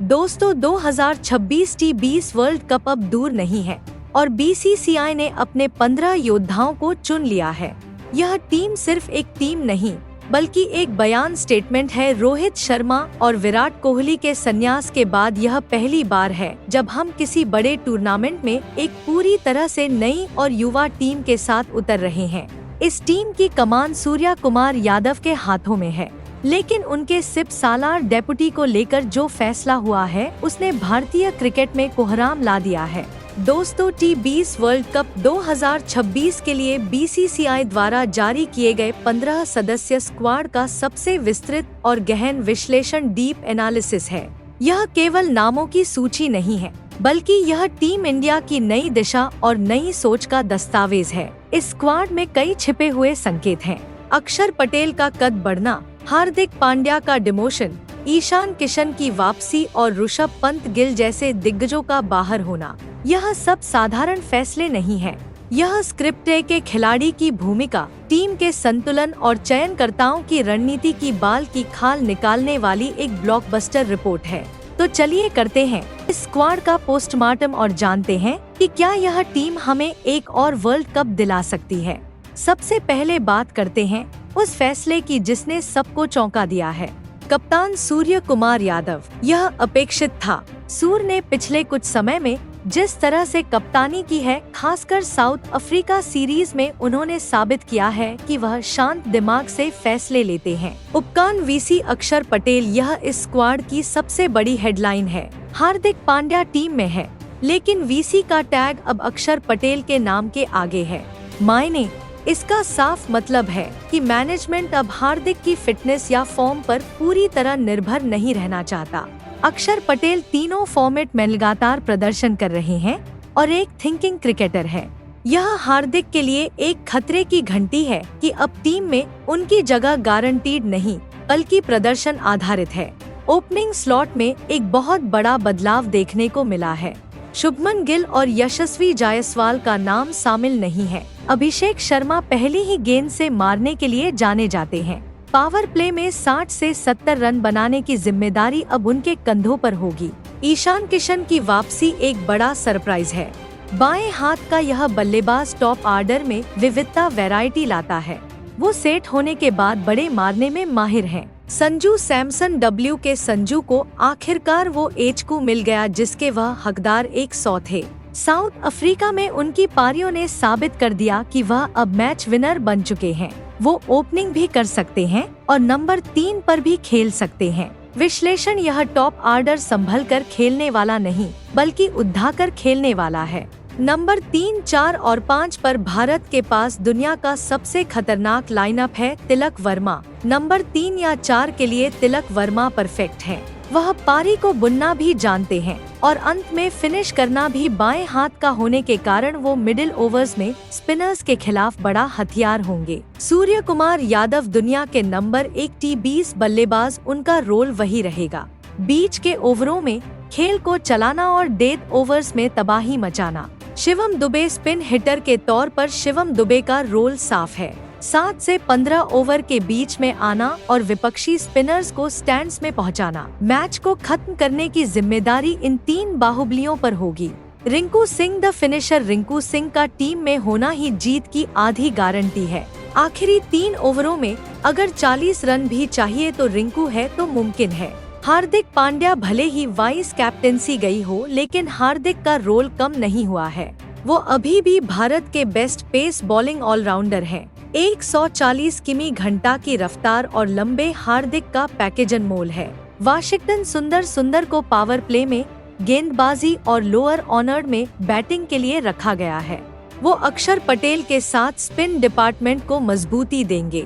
दोस्तों 2026 T20 world cup अब दूर नहीं है और बीसीसीआई ने अपने 15 योद्धाओं को चुन लिया है। यह टीम सिर्फ एक टीम नहीं बल्कि एक बयान स्टेटमेंट है। रोहित शर्मा और विराट कोहली के संन्यास के बाद यह पहली बार है जब हम किसी बड़े टूर्नामेंट में एक पूरी तरह से नई और युवा टीम के साथ उतर रहे हैं। इस टीम की कमान सूर्या कुमार यादव के हाथों में है, लेकिन उनके 6 सालार डेप्यूटी को लेकर जो फैसला हुआ है उसने भारतीय क्रिकेट में कोहराम ला दिया है। दोस्तों T20 वर्ल्ड कप 2026 के लिए बीसीसीआई द्वारा जारी किए गए 15 सदस्य स्क्वाड का सबसे विस्तृत और गहन विश्लेषण डीप एनालिसिस है। यह केवल नामों की सूची नहीं है बल्कि यह टीम इंडिया की नई दिशा और नई सोच का दस्तावेज है। इस स्क्वाड में कई छिपे हुए संकेत हैं। अक्षर पटेल का कद बढ़ना, हार्दिक पांड्या का डिमोशन, ईशान किशन की वापसी और ऋषभ पंत गिल जैसे दिग्गजों का बाहर होना, यह सब साधारण फैसले नहीं है। यह स्क्रिप्ट है के खिलाड़ी की भूमिका, टीम के संतुलन और चयनकर्ताओं की रणनीति की बाल की खाल निकालने वाली एक ब्लॉकबस्टर रिपोर्ट है। तो चलिए करते हैं इस स्क्वाड का पोस्टमार्टम और जानते हैं कि क्या यह टीम हमें एक और वर्ल्ड कप दिला सकती है। सबसे पहले बात करते हैं उस फैसले की जिसने सबको चौंका दिया है, कप्तान सूर्य कुमार यादव। यह अपेक्षित था। सूर्य ने पिछले कुछ समय में जिस तरह से कप्तानी की है, खासकर साउथ अफ्रीका सीरीज में, उन्होंने साबित किया है कि वह शांत दिमाग से फैसले लेते हैं। उपकप्तान वीसी अक्षर पटेल, यह इस स्क्वाड की सबसे बड़ी हेडलाइन है। हार्दिक पांड्या टीम में है, लेकिन वीसी का टैग अब अक्षर पटेल के नाम के आगे है। मायने इसका साफ मतलब है कि मैनेजमेंट अब हार्दिक की फिटनेस या फॉर्म पर पूरी तरह निर्भर नहीं रहना चाहता। अक्षर पटेल तीनों फॉर्मेट में लगातार प्रदर्शन कर रहे हैं और एक थिंकिंग क्रिकेटर है। यह हार्दिक के लिए एक खतरे की घंटी है कि अब टीम में उनकी जगह गारंटीड नहीं बल्कि प्रदर्शन आधारित है। ओपनिंग स्लॉट में एक बहुत बड़ा बदलाव देखने को मिला है। शुभमन गिल और यशस्वी जायसवाल का नाम शामिल नहीं है। अभिषेक शर्मा पहली ही गेंद से मारने के लिए जाने जाते हैं। पावर प्ले में 60 से 70 रन बनाने की जिम्मेदारी अब उनके कंधों पर होगी। ईशान किशन की वापसी एक बड़ा सरप्राइज है। बाएं हाथ का यह बल्लेबाज टॉप ऑर्डर में विविधता वैरायटी लाता है। वो सेट होने के बाद बड़े मारने में माहिर हैं। संजू सैमसन डब्ल्यू के संजू को आखिरकार वो एचक्यू मिल गया जिसके वह हकदार 100 थे। साउथ अफ्रीका में उनकी पारियों ने साबित कर दिया कि वह अब मैच विनर बन चुके हैं। वो ओपनिंग भी कर सकते हैं और नंबर 3 पर भी खेल सकते हैं। विश्लेषण, यह टॉप ऑर्डर संभल कर खेलने वाला नहीं बल्कि उद्धाकर खेलने वाला है। नंबर 3, 4 और 5 पर भारत के पास दुनिया का सबसे खतरनाक लाइनअप है। तिलक वर्मा नंबर 3 या 4 के लिए तिलक वर्मा परफेक्ट है। वह पारी को बुनना भी जानते हैं और अंत में फिनिश करना भी। बाएं हाथ का होने के कारण वो मिडिल ओवर्स में स्पिनर्स के खिलाफ बड़ा हथियार होंगे। सूर्य कुमार यादव दुनिया के नंबर 1 T20 बल्लेबाज, उनका रोल वही रहेगा। बीच के ओवरों में खेल को चलाना और डेथ ओवर्स में तबाही मचाना। शिवम दुबे स्पिन हिटर के तौर पर शिवम दुबे का रोल साफ है। 7 से 15 ओवर के बीच में आना और विपक्षी स्पिनर्स को स्टैंड्स में पहुंचाना। मैच को खत्म करने की जिम्मेदारी इन 3 बाहुबलियों पर होगी। रिंकू सिंह द फिनिशर, रिंकू सिंह का टीम में होना ही जीत की आधी गारंटी है। आखिरी 3 ओवरों में अगर 40 रन भी चाहिए तो रिंकू है तो मुमकिन है। हार्दिक पांड्या भले ही वाइस कैप्टेंसी गई हो, लेकिन हार्दिक का रोल कम नहीं हुआ है। वो अभी भी भारत के बेस्ट पेस बॉलिंग ऑलराउंडर हैं। 140 किमी घंटा की रफ्तार और लंबे हार्दिक का पैकेज अनमोल है। वाशिंगटन सुंदर को पावर प्ले में, गेंदबाजी और लोअर ऑर्डर में बैटिंग के लिए रखा गया है। वो अक्षर पटेल के साथ स्पिन डिपार्टमेंट को मजबूती देंगे।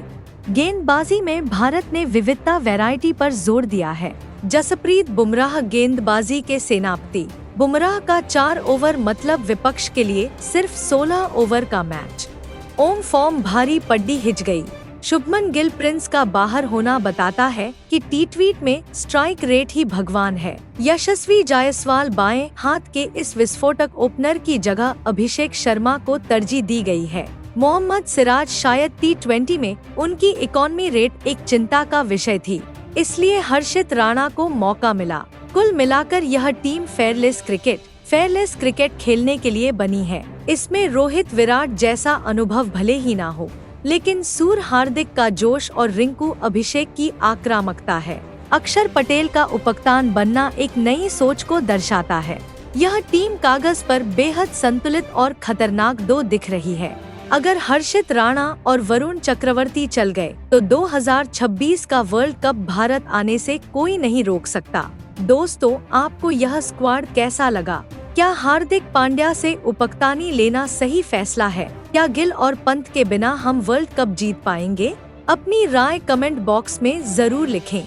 गेंदबाजी में भारत ने विविधता वैरायटी पर जोर दिया है। जसप्रीत बुमराह गेंदबाजी के सेनापति। बुमराह का 4 ओवर मतलब विपक्ष के लिए सिर्फ 16 ओवर का मैच। ओम फॉर्म भारी पड्डी हिच गई। शुभमन गिल प्रिंस का बाहर होना बताता है कि T20 में स्ट्राइक रेट ही भगवान है। यशस्वी जायसवाल बाएं हाथ के इस विस्फोटक ओपनर की जगह अभिषेक शर्मा को तरजीह दी गई है। मोहम्मद सिराज शायद T20 में उनकी इकोनॉमी रेट एक चिंता का विषय थी, इसलिए हर्षित राणा को मौका मिला। कुल मिलाकर यह टीम फेयरलेस क्रिकेट खेलने के लिए बनी है। इसमें रोहित विराट जैसा अनुभव भले ही ना हो, लेकिन सूर्य हार्दिक का जोश और रिंकू अभिषेक की आक्रामकता है। अक्षर पटेल का उपकप्तान बनना एक नई सोच को दर्शाता है। यह टीम कागज पर बेहद संतुलित और खतरनाक दिख रही है। अगर हर्षित राणा और वरुण चक्रवर्ती चल गए तो 2026 का वर्ल्ड कप भारत आने से कोई नहीं रोक सकता। दोस्तों, आपको यह स्क्वाड कैसा लगा? क्या हार्दिक पांड्या से उपकप्तानी लेना सही फैसला है? क्या गिल और पंत के बिना हम वर्ल्ड कप जीत पाएंगे? अपनी राय कमेंट बॉक्स में जरूर लिखें।